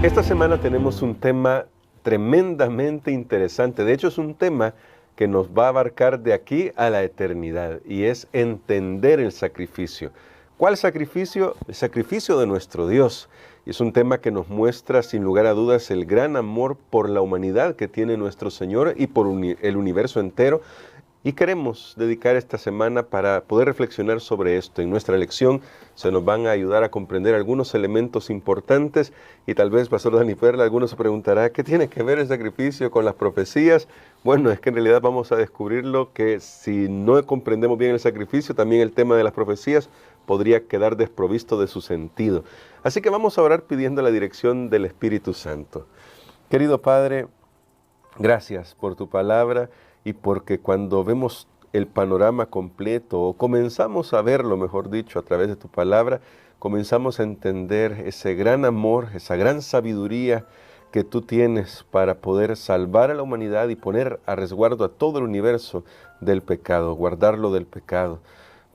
Esta semana tenemos un tema tremendamente interesante. De hecho, es un tema que nos va a abarcar de aquí a la eternidad y es entender el sacrificio. ¿Cuál sacrificio? El sacrificio de nuestro Dios. Y es un tema que nos muestra sin lugar a dudas el gran amor por la humanidad que tiene nuestro Señor y por el universo entero. Y queremos dedicar esta semana para poder reflexionar sobre esto. En nuestra lección se nos van a ayudar a comprender algunos elementos importantes y tal vez, Pastor Dani Perla, algunos se preguntará, ¿qué tiene que ver el sacrificio con las profecías? Bueno, es que en realidad vamos a descubrirlo que si no comprendemos bien el sacrificio, también el tema de las profecías podría quedar desprovisto de su sentido. Así que vamos a orar pidiendo la dirección del Espíritu Santo. Querido Padre, gracias por tu palabra y porque cuando vemos el panorama completo, o comenzamos a verlo, mejor dicho, a través de tu palabra, comenzamos a entender ese gran amor, esa gran sabiduría que tú tienes para poder salvar a la humanidad y poner a resguardo a todo el universo del pecado, guardarlo del pecado.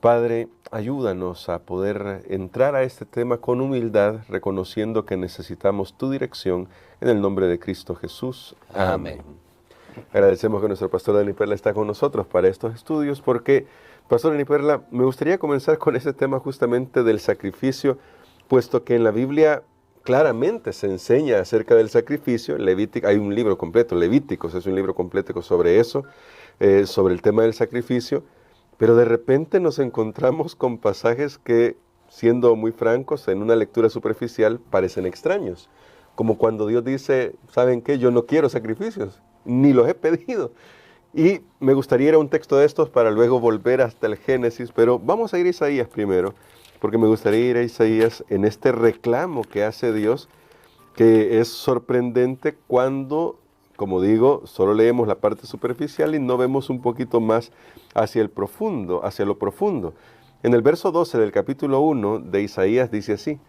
Padre, ayúdanos a poder entrar a este tema con humildad, reconociendo que necesitamos tu dirección, en el nombre de Cristo Jesús. Amén. Agradecemos que nuestro Pastor Dani Perla está con nosotros para estos estudios, porque, Pastor Dani Perla, me gustaría comenzar con ese tema justamente del sacrificio, puesto que en la Biblia claramente se enseña acerca del sacrificio. Levítico, hay un libro completo, Levíticos es un libro completo sobre eso, sobre el tema del sacrificio, pero de repente nos encontramos con pasajes que, siendo muy francos, en una lectura superficial parecen extraños, como cuando Dios dice, ¿saben qué? Yo no quiero sacrificios, ni los he pedido. Y me gustaría ir a un texto de estos para luego volver hasta el Génesis, pero vamos a ir a Isaías primero, porque me gustaría ir a Isaías en este reclamo que hace Dios, que es sorprendente cuando, como digo, solo leemos la parte superficial y no vemos un poquito más hacia el profundo, hacia lo profundo. En el verso 12 del capítulo 1 de Isaías dice así: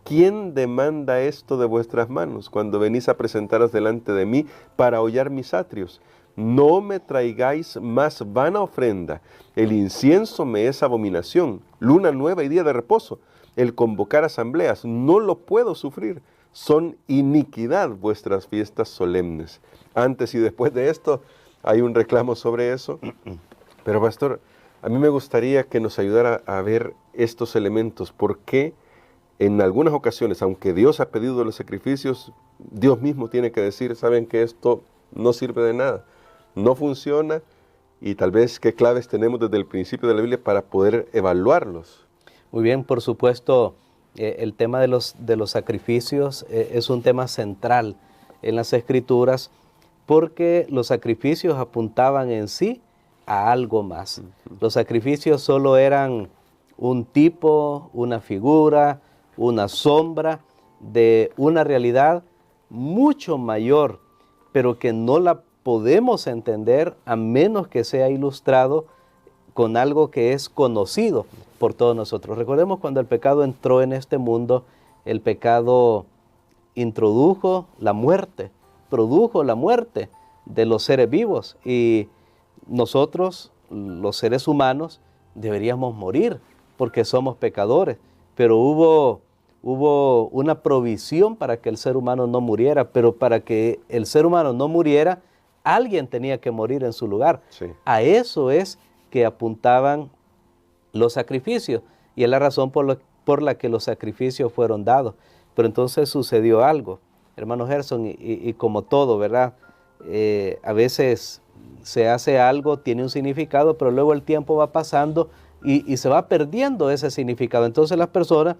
¿quién demanda esto de vuestras manos cuando venís a presentaros delante de mí para hollar mis atrios? No me traigáis más vana ofrenda. El incienso me es abominación. Luna nueva y día de reposo. El convocar asambleas, no lo puedo sufrir. Son iniquidad vuestras fiestas solemnes. Antes y después de esto hay un reclamo sobre eso. Pero pastor, a mí me gustaría que nos ayudara a ver estos elementos. ¿Por qué en algunas ocasiones, aunque Dios ha pedido los sacrificios, Dios mismo tiene que decir, saben que esto no sirve de nada, no funciona, y tal vez qué claves tenemos desde el principio de la Biblia para poder evaluarlos? Muy bien, por supuesto, el tema de los sacrificios es un tema central en las Escrituras, porque los sacrificios apuntaban en sí a algo más. Los sacrificios solo eran un tipo, una figura, una sombra de una realidad mucho mayor, pero que no la podemos entender a menos que sea ilustrado con algo que es conocido por todos nosotros. Recordemos cuando el pecado entró en este mundo, el pecado introdujo la muerte, produjo la muerte de los seres vivos, y nosotros, los seres humanos, deberíamos morir porque somos pecadores, pero hubo una provisión para que el ser humano no muriera, pero para que el ser humano no muriera, alguien tenía que morir en su lugar. Sí. A eso es que apuntaban los sacrificios, y es la razón por la que los sacrificios fueron dados. Pero entonces sucedió algo, hermano Gerson, y como todo, ¿verdad? A veces se hace algo, tiene un significado, pero luego el tiempo va pasando y se va perdiendo ese significado. Entonces las personas,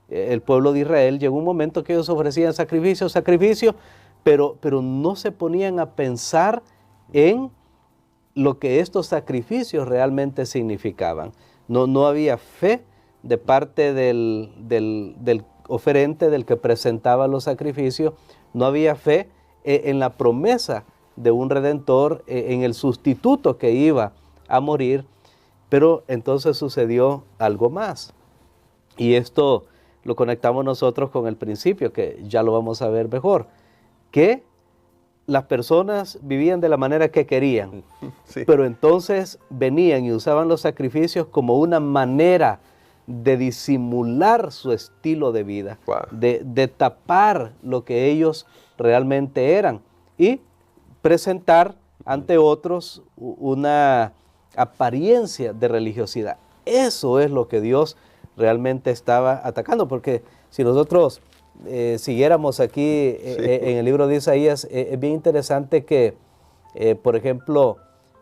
el pueblo de Israel, llegó un momento que ellos ofrecían sacrificio, pero no se ponían a pensar en lo que estos sacrificios realmente significaban. No había fe de parte del oferente, del que presentaba los sacrificios. No había fe en la promesa de un redentor, en el sustituto que iba a morir. Pero entonces sucedió algo más, y esto lo conectamos nosotros con el principio, que ya lo vamos a ver mejor, que las personas vivían de la manera que querían, Sí. pero entonces venían y usaban los sacrificios como una manera de disimular su estilo de vida, Wow. de tapar lo que ellos realmente eran y presentar ante otros una apariencia de religiosidad. Eso es lo que Dios realmente estaba atacando, porque si nosotros siguiéramos aquí en el libro de Isaías, es bien interesante que, por ejemplo,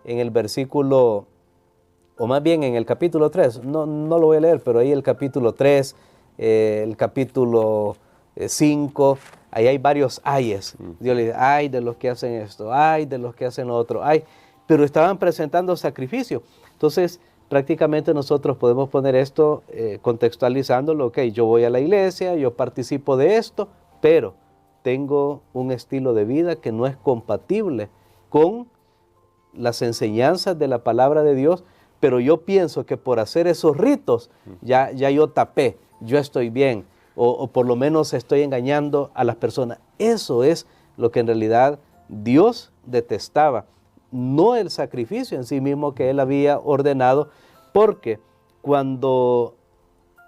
en el versículo, o más bien en el capítulo 3, no lo voy a leer, pero ahí el capítulo 3, el capítulo 5, ahí hay varios ayes. Dios le dice, ay de los que hacen esto, ay de los que hacen lo otro, ay, pero estaban presentando sacrificio. Entonces, prácticamente nosotros podemos poner esto contextualizándolo, ok, yo voy a la iglesia, yo participo de esto, pero tengo un estilo de vida que no es compatible con las enseñanzas de la palabra de Dios, pero yo pienso que por hacer esos ritos ya yo tapé, yo estoy bien, o por lo menos estoy engañando a las personas. Eso es lo que en realidad Dios detestaba, no el sacrificio en sí mismo que Él había ordenado, porque cuando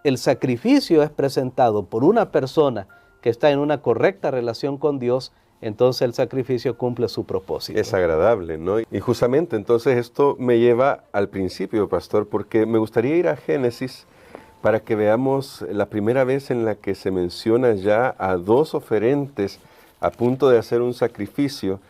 el sacrificio es presentado por una persona que está en una correcta relación con Dios, entonces el sacrificio cumple su propósito. Es agradable, ¿no? Y justamente entonces esto me lleva al principio, pastor, porque me gustaría ir a Génesis para que veamos la primera vez en la que se menciona ya a dos oferentes a punto de hacer un sacrificio.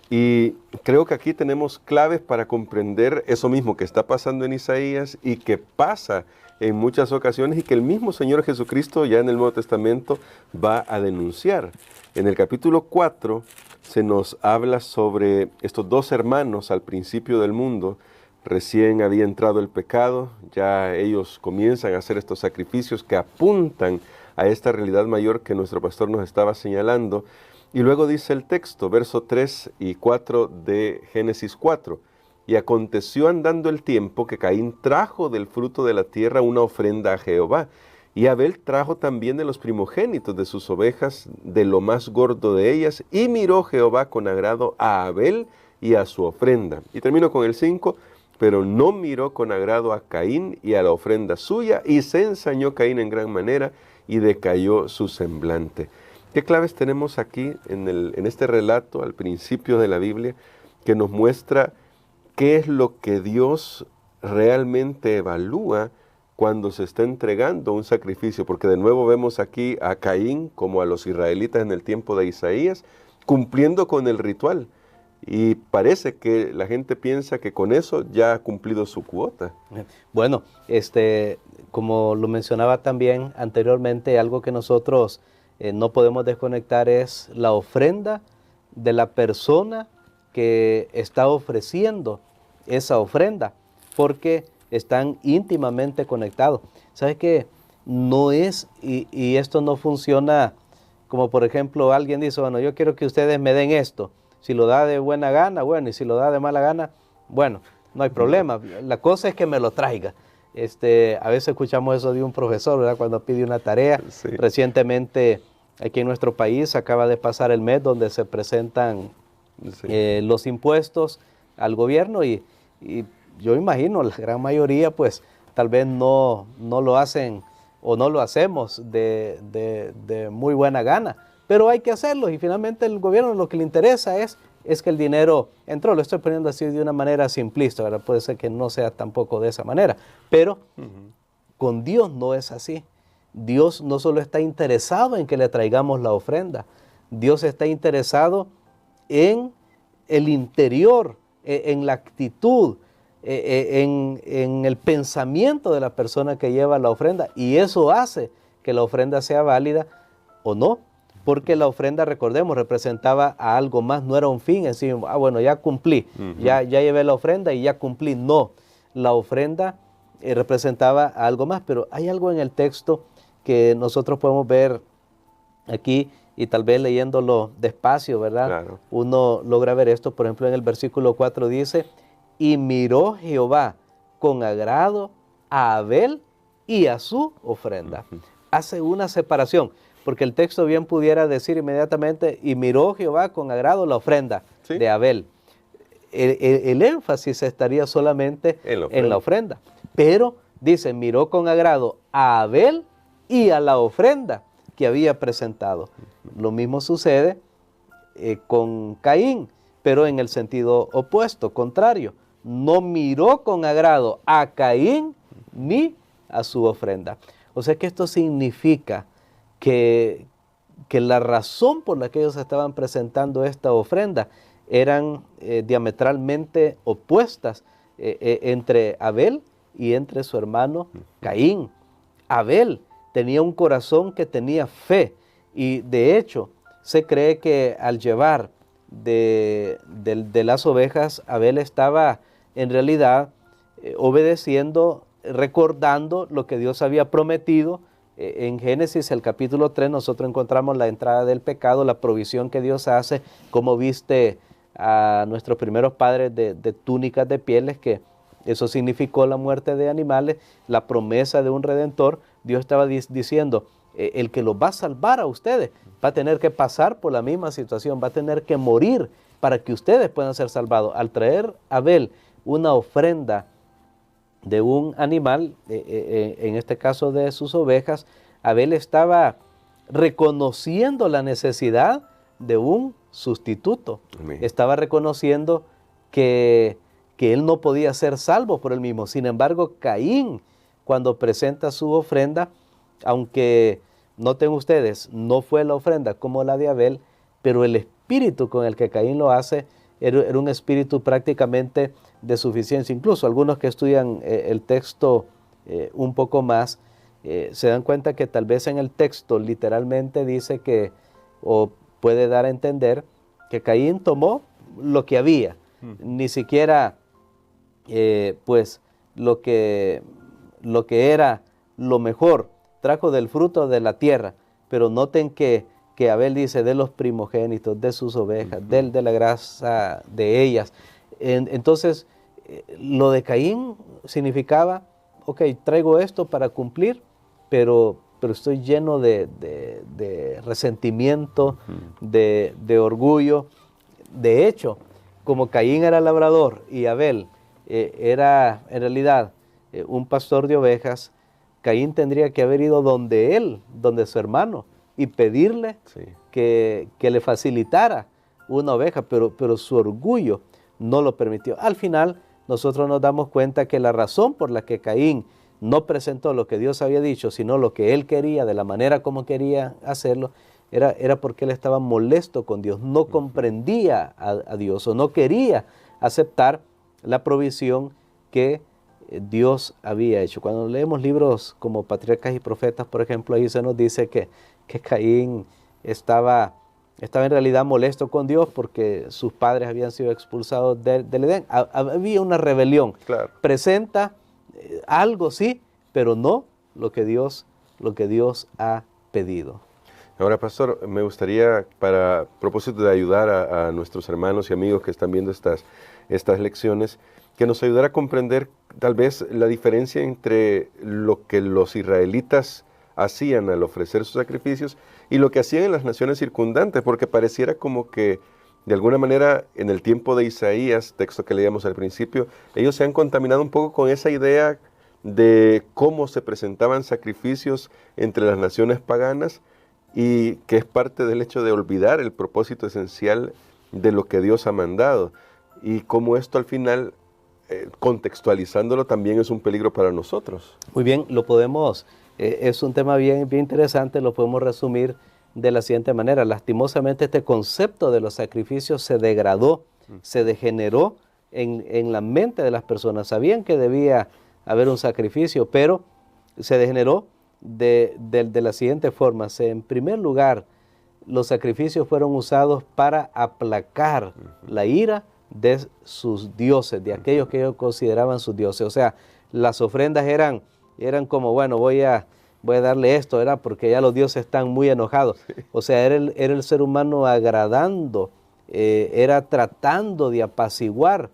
Y creo que aquí tenemos claves para comprender eso mismo que está pasando en Isaías y que pasa en muchas ocasiones y que el mismo Señor Jesucristo ya en el Nuevo Testamento va a denunciar. En el capítulo 4 se nos habla sobre estos dos hermanos al principio del mundo. Recién había entrado el pecado, ya ellos comienzan a hacer estos sacrificios que apuntan a esta realidad mayor que nuestro pastor nos estaba señalando. Y luego dice el texto, verso 3 y 4 de Génesis 4. Y aconteció andando el tiempo que Caín trajo del fruto de la tierra una ofrenda a Jehová. Y Abel trajo también de los primogénitos de sus ovejas, de lo más gordo de ellas. Y miró Jehová con agrado a Abel y a su ofrenda. Y termino con el 5. Pero no miró con agrado a Caín y a la ofrenda suya. Y se ensañó Caín en gran manera y decayó su semblante. ¿Qué claves tenemos aquí en este relato al principio de la Biblia que nos muestra qué es lo que Dios realmente evalúa cuando se está entregando un sacrificio? Porque de nuevo vemos aquí a Caín como a los israelitas en el tiempo de Isaías cumpliendo con el ritual. Y parece que la gente piensa que con eso ya ha cumplido su cuota. Bueno, como lo mencionaba también anteriormente, algo que nosotros no podemos desconectar es la ofrenda de la persona que está ofreciendo esa ofrenda, porque están íntimamente conectados. ¿Sabes qué? No es, y esto no funciona como por ejemplo alguien dice, bueno, yo quiero que ustedes me den esto. Si lo da de buena gana, bueno, y si lo da de mala gana, bueno, no hay problema. La cosa es que me lo traiga. A veces escuchamos eso de un profesor, ¿verdad? Cuando pide una tarea. Sí. Recientemente, aquí en nuestro país, acaba de pasar el mes donde se presentan los impuestos al gobierno y yo imagino, la gran mayoría, pues, tal vez no lo hacen o no lo hacemos de muy buena gana. Pero hay que hacerlo y finalmente el gobierno lo que le interesa es que el dinero entró. Lo estoy poniendo así de una manera simplista, ¿verdad? Puede ser que no sea tampoco de esa manera, pero con Dios no es así. Dios no solo está interesado en que le traigamos la ofrenda, Dios está interesado en el interior, en la actitud, en el pensamiento de la persona que lleva la ofrenda, y eso hace que la ofrenda sea válida o no. Porque la ofrenda, recordemos, representaba a algo más, no era un fin en sí mismo. Bueno, ya cumplí, ya llevé la ofrenda y ya cumplí. No, la ofrenda representaba a algo más, pero hay algo en el texto que nosotros podemos ver aquí y tal vez leyéndolo despacio, ¿verdad? Claro. Uno logra ver esto, por ejemplo, en el versículo 4 dice, y miró Jehová con agrado a Abel y a su ofrenda. Hace una separación. Porque el texto bien pudiera decir inmediatamente, y miró Jehová con agrado la ofrenda de Abel. El énfasis estaría solamente en la ofrenda. Pero Dice, miró con agrado a Abel y a la ofrenda que había presentado. Lo mismo sucede con Caín, pero en el sentido opuesto, contrario. No miró con agrado a Caín ni a su ofrenda. O sea que esto significa que la razón por la que ellos estaban presentando esta ofrenda eran diametralmente opuestas entre Abel y entre su hermano Caín. Abel tenía un corazón que tenía fe, y de hecho se cree que al llevar de las ovejas, Abel estaba en realidad obedeciendo, recordando lo que Dios había prometido. En Génesis, el capítulo 3, nosotros encontramos la entrada del pecado, la provisión que Dios hace, como viste a nuestros primeros padres de túnicas de pieles, que eso significó la muerte de animales, la promesa de un redentor. Dios estaba diciendo, el que los va a salvar a ustedes va a tener que pasar por la misma situación, va a tener que morir para que ustedes puedan ser salvados. Al traer a Abel una ofrenda de un animal, en este caso de sus ovejas, Abel estaba reconociendo la necesidad de un sustituto. Amén. Estaba reconociendo que él no podía ser salvo por él mismo. Sin embargo, Caín, cuando presenta su ofrenda, aunque noten ustedes, no fue la ofrenda como la de Abel, pero el espíritu con el que Caín lo hace era un espíritu prácticamente de suficiencia. Incluso algunos que estudian el texto un poco más, se dan cuenta que tal vez en el texto literalmente dice que, o puede dar a entender, que Caín tomó lo que había, ni siquiera pues lo que era lo mejor, trajo del fruto de la tierra. Pero noten que Abel dice de los primogénitos, de sus ovejas, de la grasa de ellas. Entonces, lo de Caín significaba, ok, traigo esto para cumplir, pero estoy lleno de resentimiento, de orgullo. De hecho, como Caín era labrador y Abel era en realidad un pastor de ovejas, Caín tendría que haber ido donde su hermano, y pedirle que le facilitara una oveja, pero su orgullo no lo permitió. Al final, nosotros nos damos cuenta que la razón por la que Caín no presentó lo que Dios había dicho, sino lo que él quería, de la manera como quería hacerlo, era porque él estaba molesto con Dios, no comprendía a Dios, o no quería aceptar la provisión que Dios había hecho. Cuando leemos libros como Patriarcas y Profetas, por ejemplo, ahí se nos dice que Caín estaba en realidad molesto con Dios porque sus padres habían sido expulsados del Edén. Había una rebelión. Claro. Presenta algo, sí, pero no lo que Dios ha pedido. Ahora, pastor, me gustaría, para propósito de ayudar a nuestros hermanos y amigos que están viendo estas lecciones, que nos ayudara a comprender tal vez la diferencia entre lo que los israelitas hacían al ofrecer sus sacrificios y lo que hacían en las naciones circundantes, porque pareciera como que de alguna manera en el tiempo de Isaías, texto que leíamos al principio, ellos se han contaminado un poco con esa idea de cómo se presentaban sacrificios entre las naciones paganas, y que es parte del hecho de olvidar el propósito esencial de lo que Dios ha mandado, y cómo esto al final, contextualizándolo, también es un peligro para nosotros. Muy bien, lo podemos, es un tema bien interesante, lo podemos resumir de la siguiente manera. Lastimosamente este concepto de los sacrificios se degradó, se degeneró en la mente de las personas. Sabían que debía haber un sacrificio, pero se degeneró de la siguiente forma. En primer lugar, los sacrificios fueron usados para aplacar la ira de sus dioses, de aquellos que ellos consideraban sus dioses. O sea, las ofrendas eran como, bueno, voy a darle esto, era porque ya los dioses están muy enojados. O sea, era el ser humano agradando, era tratando de apaciguar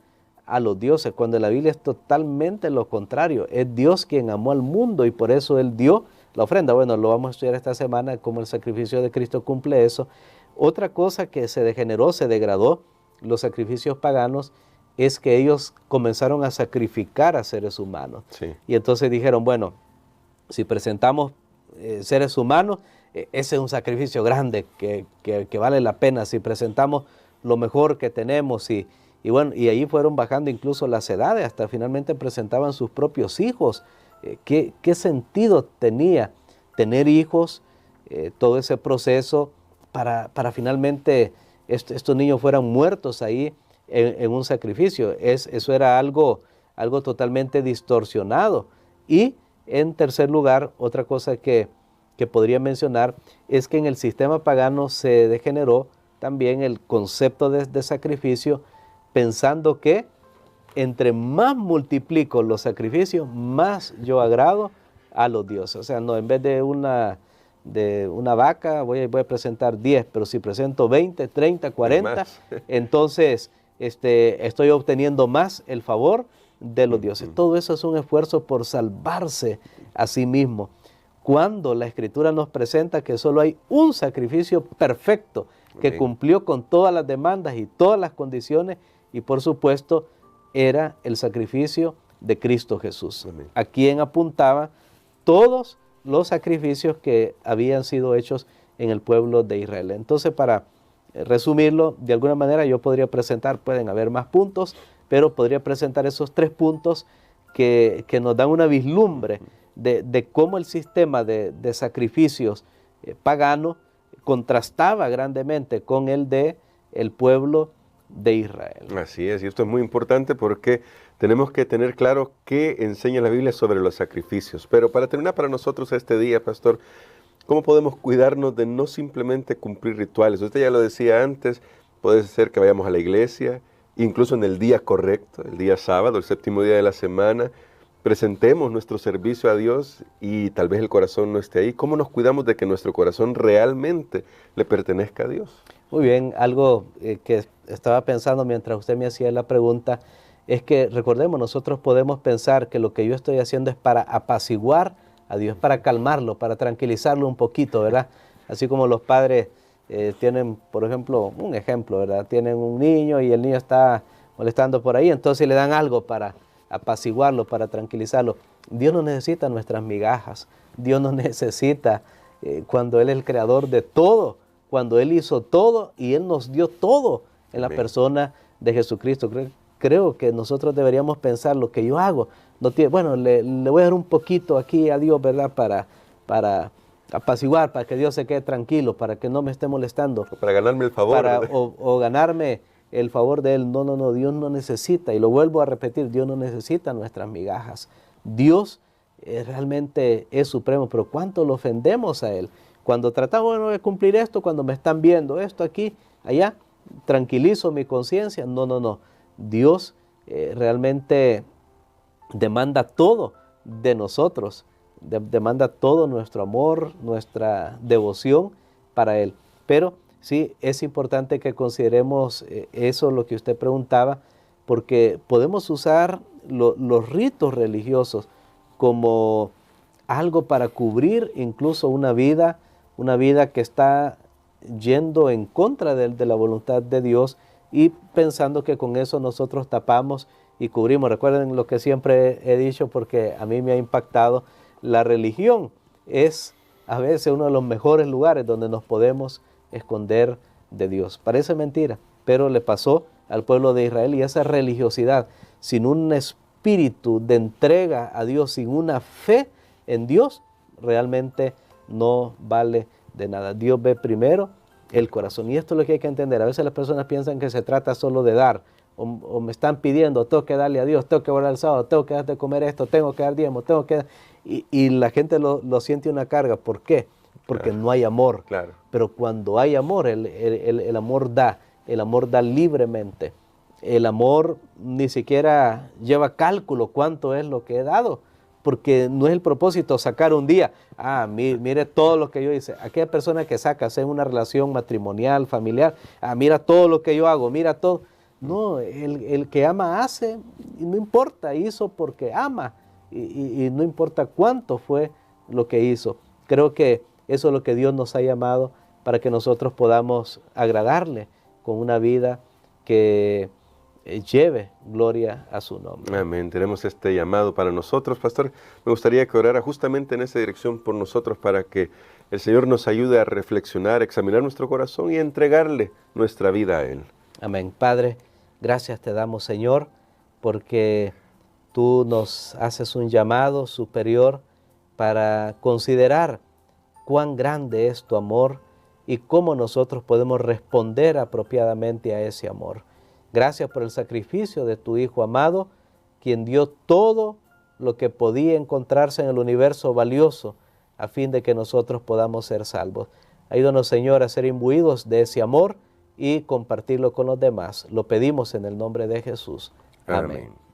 a los dioses, cuando en la Biblia es totalmente lo contrario. Es Dios quien amó al mundo y por eso Él dio la ofrenda. Bueno, lo vamos a estudiar esta semana, cómo el sacrificio de Cristo cumple eso. Otra cosa que se degeneró, se degradó, los sacrificios paganos, es que ellos comenzaron a sacrificar a seres humanos. Sí. Y entonces dijeron, bueno, si presentamos seres humanos, ese es un sacrificio grande que vale la pena. Si presentamos lo mejor que tenemos y bueno, y ahí fueron bajando incluso las edades, hasta finalmente presentaban sus propios hijos. ¿Qué sentido tenía tener hijos, todo ese proceso para finalmente estos niños fueran muertos ahí en un sacrificio? Eso era algo totalmente distorsionado. Y en tercer lugar, otra cosa que podría mencionar es que en el sistema pagano se degeneró también el concepto de sacrificio, pensando que entre más multiplico los sacrificios, más yo agrado a los dioses. O sea, no, en vez de una vaca voy a presentar 10, pero si presento 20, 30, 40, entonces estoy obteniendo más el favor de los dioses. Todo eso es un esfuerzo por salvarse a sí mismo. Cuando la Escritura nos presenta que solo hay un sacrificio perfecto que cumplió con todas las demandas y todas las condiciones, y por supuesto era el sacrificio de Cristo Jesús, a quien apuntaba todos los sacrificios que habían sido hechos en el pueblo de Israel. Entonces, para resumirlo, de alguna manera yo podría presentar, pueden haber más puntos, pero podría presentar esos 3 puntos que nos dan una vislumbre de cómo el sistema de sacrificios pagano contrastaba grandemente con el de el pueblo de Israel. Así es, y esto es muy importante porque tenemos que tener claro qué enseña la Biblia sobre los sacrificios. Pero para terminar para nosotros este día, pastor, ¿cómo podemos cuidarnos de no simplemente cumplir rituales? Usted ya lo decía antes, puede ser que vayamos a la iglesia, incluso en el día correcto, el día sábado, el 7º día de la semana, presentemos nuestro servicio a Dios y tal vez el corazón no esté ahí. ¿Cómo nos cuidamos de que nuestro corazón realmente le pertenezca a Dios? Muy bien, algo que estaba pensando mientras usted me hacía la pregunta es que recordemos, nosotros podemos pensar que lo que yo estoy haciendo es para apaciguar a Dios, para calmarlo, para tranquilizarlo un poquito, ¿verdad? Así como los padres tienen, por ejemplo, un ejemplo, ¿verdad? Tienen un niño y el niño está molestando por ahí, entonces le dan algo para apaciguarlo, para tranquilizarlo. Dios no necesita nuestras migajas, Dios no necesita cuando Él es el creador de todo, cuando Él hizo todo y Él nos dio todo en la persona de Jesucristo. Creo que nosotros deberíamos pensar lo que yo hago. No tiene, bueno, le voy a dar un poquito aquí a Dios, ¿verdad? Para apaciguar, para que Dios se quede tranquilo, para que no me esté molestando. Para ganarme el favor. O ganarme el favor de Él. No, Dios no necesita, y lo vuelvo a repetir, Dios no necesita nuestras migajas. Dios realmente es supremo, pero ¿cuánto lo ofendemos a Él? Cuando tratamos de cumplir esto, cuando me están viendo esto aquí, allá, tranquilizo mi conciencia. No. Dios realmente demanda todo de nosotros, demanda todo nuestro amor, nuestra devoción para Él. Pero sí, es importante que consideremos eso, lo que usted preguntaba, porque podemos usar los ritos religiosos como algo para cubrir incluso una vida que está yendo en contra de la voluntad de Dios, y pensando que con eso nosotros tapamos y cubrimos. Recuerden lo que siempre he dicho, porque a mí me ha impactado, la religión es a veces uno de los mejores lugares donde nos podemos esconder de Dios. Parece mentira, pero le pasó al pueblo de Israel, y esa religiosidad sin un espíritu de entrega a Dios, sin una fe en Dios, realmente no vale de nada. Dios ve primero el corazón, y esto es lo que hay que entender. A veces las personas piensan que se trata solo de dar, o me están pidiendo, tengo que darle a Dios, tengo que guardar el sábado, tengo que darte de comer esto, tengo que dar diezmo, tengo que... Y la gente lo siente una carga. ¿Por qué? Porque no hay amor. Claro. Pero cuando hay amor, el amor da libremente. El amor ni siquiera lleva cálculo cuánto es lo que he dado, porque no es el propósito sacar un día, mire todo lo que yo hice. Aquella persona que saca, sea en una relación matrimonial, familiar, mira todo lo que yo hago, mira todo. No, el que ama hace, y no importa, hizo porque ama, y no importa cuánto fue lo que hizo. Creo que eso es lo que Dios nos ha llamado, para que nosotros podamos agradarle con una vida que lleve gloria a su nombre. Amén. Tenemos este llamado para nosotros, pastor. Me gustaría que orara justamente en esa dirección por nosotros para que el Señor nos ayude a reflexionar, examinar nuestro corazón y entregarle nuestra vida a Él. Amén. Padre, gracias te damos, Señor, porque tú nos haces un llamado superior para considerar cuán grande es tu amor y cómo nosotros podemos responder apropiadamente a ese amor. Gracias por el sacrificio de tu Hijo amado, quien dio todo lo que podía encontrarse en el universo valioso a fin de que nosotros podamos ser salvos. Ayúdanos, Señor, a ser imbuidos de ese amor y compartirlo con los demás. Lo pedimos en el nombre de Jesús. Amén.